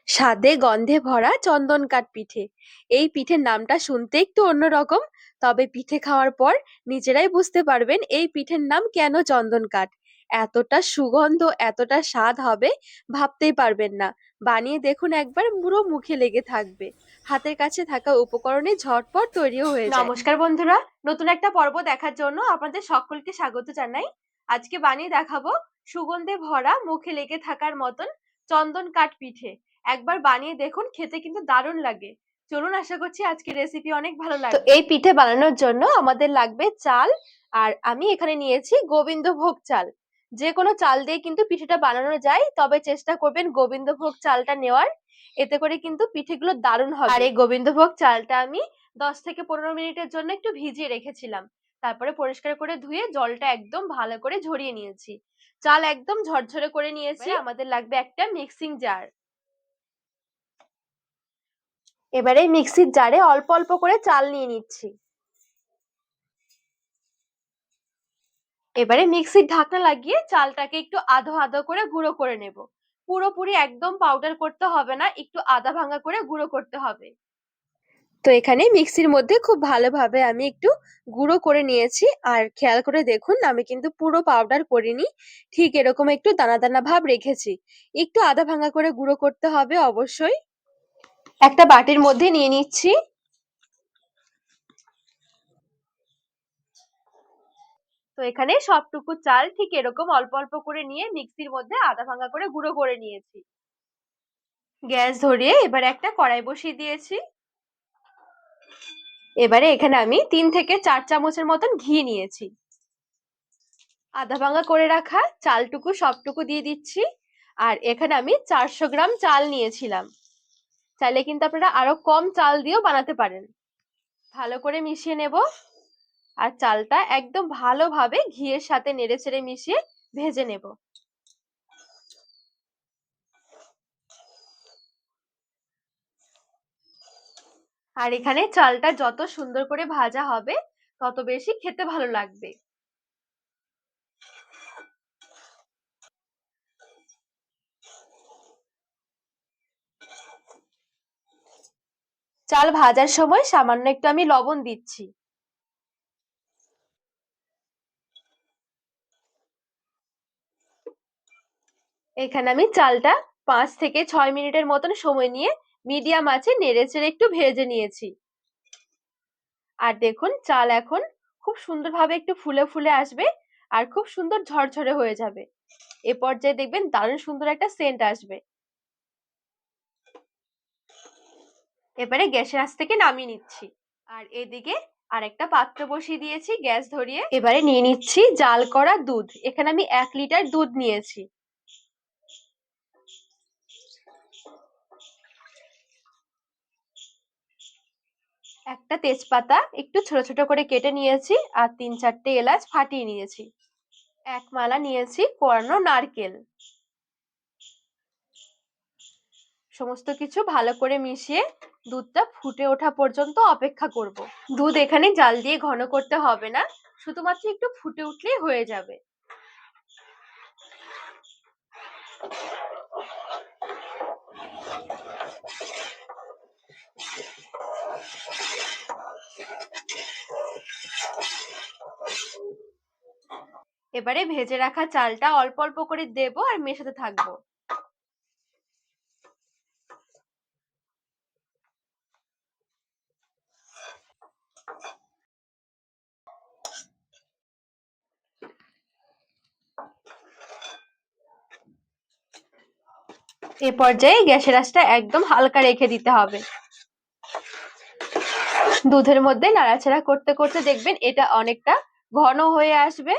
স্বাদে গন্ধে ভরা চন্দন কাঠ পিঠে। এই পিঠের নামটা শুনতে একটু অন্যরকম, তবে পিঠে খাওয়ার পর নিজেরাই বুঝতে পারবেন এই পিঠের নাম কেন চন্দন কাঠ। এতটা সুগন্ধ, এতটা স্বাদ হবে ভাবতেই পারবেন না। বানিয়ে দেখুন একবার, পুরো মুখে লেগে থাকবে। হাতের কাছে থাকা উপকরণে ঝটপট তৈরিও হয়ে যায়। নমস্কার বন্ধুরা, নতুন একটা পর্ব দেখার জন্য আপনাদের সকলকে স্বাগত জানাই। আজকে বানিয়ে দেখাবো সুগন্ধে ভরা, মুখে লেগে থাকার মতন চন্দন কাঠ পিঠে। একবার বানিয়ে দেখুন, খেতে কিন্তু দারুণ লাগে। চলুন, আশা করছি আজকের রেসিপি অনেক ভালো লাগবে। তো এই পিঠে বানানোর জন্য আমাদের লাগবে চাল, আর আমি এখানে নিয়েছি গোবিন্দভোগ চাল। যে কোনো চাল দিয়ে কিন্তু পিঠেটা বানানো যায়, তবে চেষ্টা করবেন গোবিন্দভোগ চালটা নেওয়ার। এতে করে কিন্তু পিঠেগুলো দারুণ হবে। আর এই গোবিন্দভোগ চালটা আমি 10 থেকে 15 মিনিটের জন্য একটু ভিজিয়ে রেখেছিলাম। তারপরে পরিষ্কার করে ধুয়ে জলটা একদম ভালো করে ঝরিয়ে নিয়েছি। চাল একদম ঝরঝরে করে নিয়েছি। আমাদের লাগবে একটা মিক্সিং জার। এবারে মিক্সির জারে অল্প অল্প করে চাল নিয়ে নিচ্ছি। এবারে মিক্সির ঢাকনা লাগিয়ে চালটাকে একটু আধো আধো করে গুঁড়ো করে নেব। পুরোপুরি একদম পাউডার করতে হবে না, একটু আধা ভাঙা করে গুঁড়ো করতে হবে। তো এখানে মিক্সির মধ্যে খুব ভালোভাবে আমি একটু গুঁড়ো করে নিয়েছি। আর খেয়াল করে দেখুন, আমি কিন্তু পুরো পাউডার করিনি, ঠিক এরকম একটু দানা দানা ভাব রেখেছি। একটু আধা ভাঙা করে গুঁড়ো করতে হবে অবশ্যই। একটা বাটির মধ্যে নিয়ে নিচ্ছি। তো এখানে সবটুকু চাল ঠিক এরকম অল্প অল্প করে নিয়ে মিক্সির মধ্যে আধা ভাঙা করে গুঁড়ো করে নিয়েছি। গ্যাস ধরিয়ে এবার একটা কড়াই বসিয়ে দিয়েছি। এবারে এখানে আমি 3 থেকে 4 চামচের মতন ঘি নিয়েছি। আধা ভাঙা করে রাখা চালটুকু সবটুকু দিয়ে দিচ্ছি। আর এখানে আমি 400 গ্রাম চাল নিয়েছিলাম। চাইলে কিন্তু আপনারা আরো কম চাল দিয়েও বানাতে পারেন। ভালো করে মিশিয়ে নেব। আর চালটা একদম ভালোভাবে ঘিয়ের সাথে নেড়েচেড়ে মিশিয়ে ভেজে নেব। আর এখানে চালটা যত সুন্দর করে ভাজা হবে, তত বেশি খেতে ভালো লাগবে। চাল ভাজার সময় সামান্য একটু আমি লবণ দিচ্ছি। এখানে আমি চালটা 5 থেকে 6 মিনিটের মতন সময় নিয়ে মিডিয়াম আঁচে নেড়েচেড়ে একটু ভেজে নিয়েছি। আর দেখুন, চাল এখন খুব সুন্দরভাবে একটু ফুলে ফুলে আসবে আর খুব সুন্দর ঝরঝরে হয়ে যাবে। এ পর্যায়ে দেখবেন দারুণ সুন্দর একটা সেন্ট আসবে। এবারে গ্যাসের আঁচ থেকে নামিয়ে নিচ্ছি। আর এদিকে আরেকটা পাত্র বসিয়ে দিয়েছি গ্যাস ধরিয়ে। এবারে নিয়ে নিচ্ছি জাল করা দুধ। এখানে আমি 1 লিটার দুধ নিয়েছি। একটা তেজপাতা একটু ছোট ছোট করে কেটে নিয়েছি। আর 3-4টে এলাচ ফাটিয়ে নিয়েছি। 1 মালা নিয়েছি কোরানো নারকেল। সমস্ত কিছু ভালো করে মিশিয়ে দুধটা ফুটে ওঠা পর্যন্ত অপেক্ষা করব। দুধ এখানে জাল দিয়ে ঘন করতে হবে না, শুধুমাত্র একটু ফুটে উঠলেই হয়ে যাবে। এবারে ভেজে রাখা চালটা অল্প অল্প করে দেব আর মেশাতে থাকবো। এ পর্যায়ে গ্যাসের আঁচটা একদম হালকা রেখে দিতে হবে। দুধের মধ্যে নাড়াচাড়া করতে করতে দেখবেন এটা অনেকটা ঘন হয়ে আসবে।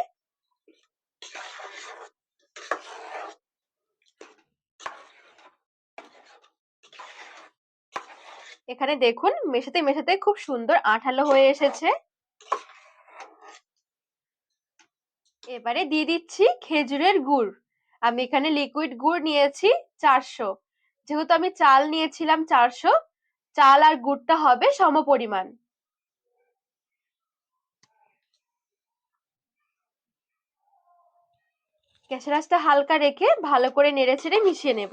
এখানে দেখুন, মেশাতে মেশাতে খুব সুন্দর আঠালো হয়ে এসেছে। এবারে দিয়ে দিচ্ছি খেজুরের গুড়। আমি এখানে লিকুইড গুড় নিয়েছি 400। যেহেতু আমি চাল নিয়েছিলাম 400, চাল আর গুড়টা হবে সমপরিমাণ। গ্যাসের আঁচটা হালকা রেখে ভালো করে নেড়েচেড়ে মিশিয়ে নেব।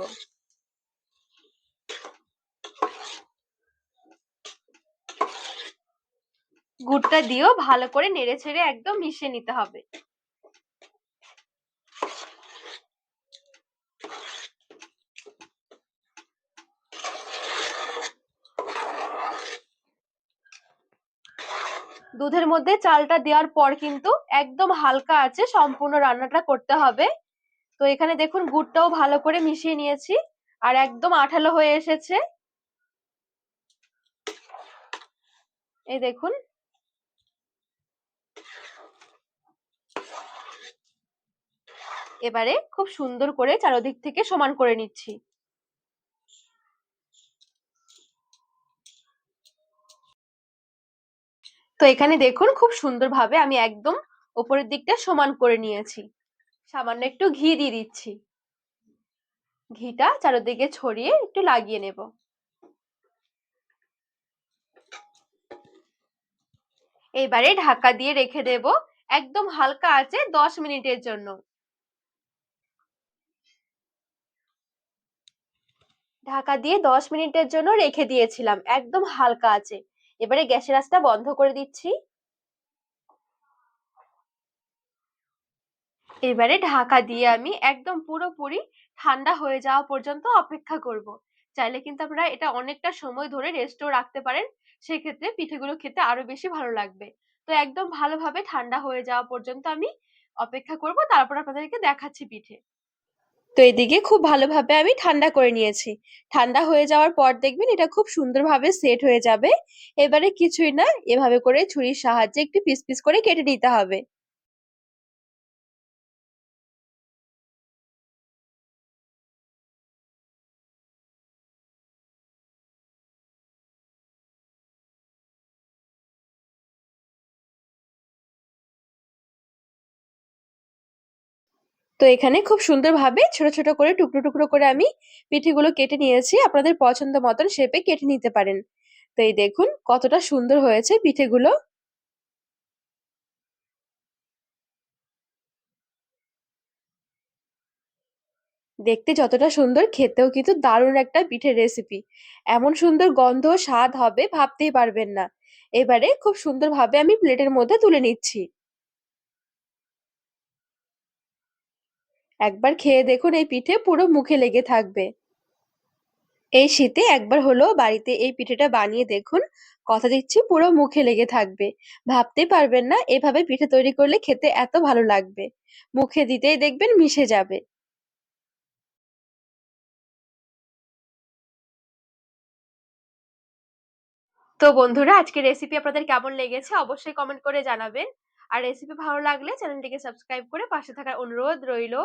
গুড়টা দিয়েও ভালো করে নেড়ে ছেড়ে একদম মিশিয়ে নিতে হবে। দুধের মধ্যে চালটা দেওয়ার পর কিন্তু একদম হালকা আছে সম্পূর্ণ রান্নাটা করতে হবে। তো এখানে দেখুন গুড়টাও ভালো করে মিশিয়ে নিয়েছি আর একদম আঠালো হয়ে এসেছে। এই দেখুন। এবারে খুব সুন্দর করে চারদিক থেকে সমান করে নিচ্ছি। তো এখানে দেখুন খুব সুন্দরভাবে আমি একদম উপরের দিকটা সমান করে নিয়েছি। সামান্য একটু ঘি দিয়ে দিচ্ছি। ঘিটা চারদিকে ছড়িয়ে একটু লাগিয়ে নেব। এবারে ঢাকা দিয়ে রেখে দেব একদম হালকা আঁচে 10 মিনিটের জন্য। ঢাকা দিয়ে 10 মিনিটের জন্য রেখে দিয়েছিলাম একদম হালকা আঁচে। এবারে গ্যাসের আঁচটা বন্ধ করে দিচ্ছি। এবারে ঢাকা দিয়ে আমি একদম পুরোপুরি ঠান্ডা হয়ে যাওয়া পর্যন্ত অপেক্ষা করব। চাইলে কিন্তু আপনারা এটা অনেকটা সময় ধরে রেস্টও রাখতে পারেন, সেক্ষেত্রে পিঠেগুলো খেতে আরো বেশি ভালো লাগবে। তো একদম ভালোভাবে ঠান্ডা হয়ে যাওয়া পর্যন্ত আমি অপেক্ষা করব, তারপর আপনাদেরকে দেখাচ্ছি পিঠে। তো এদিকে খুব ভালোভাবে আমি ঠান্ডা করে নিয়েছি। ঠান্ডা হয়ে যাওয়ার পর দেখবেন এটা খুব সুন্দরভাবে সেট হয়ে যাবে। এবারে কিছুই না, এভাবে করে ছুরির সাহায্যে একটু পিস পিস করে কেটে নিতে হবে। তো এখানে খুব সুন্দরভাবে ছোট ছোট করে টুকরো টুকরো করে আমি পিঠেগুলো কেটে নিয়েছি। আপনাদের পছন্দ মতন শেপে কেটে নিতে পারেন। তো এই দেখুন কতটা সুন্দর হয়েছে পিঠেগুলো। দেখতে যতটা সুন্দর, খেতেও কিন্তু দারুণ একটা পিঠের রেসিপি। এমন সুন্দর গন্ধ স্বাদ হবে ভাবতেই পারবেন না। এবারে খুব সুন্দরভাবে আমি প্লেটের মধ্যে তুলে নিচ্ছি। একবার খেয়ে দেখুন, এই পিঠে পুরো মুখে লেগে থাকবে। এই শীতে একবার হলেও বাড়িতে এই পিঠেটা বানিয়ে দেখুন, কথা দিচ্ছি পুরো মুখে লেগে থাকবে। ভাবতেই পারবেন না এভাবে পিঠে তৈরি করলে খেতে এত ভালো লাগবে। মুখে দিতেই দেখবেন মিশে যাবে। তো বন্ধুরা, আজকের রেসিপি আপনাদের কেমন লেগেছে অবশ্যই কমেন্ট করে জানাবেন। আর রেসিপি ভালো লাগলে চ্যানেলটিকে সাবস্ক্রাইব করে পাশে থাকার অনুরোধ রইল।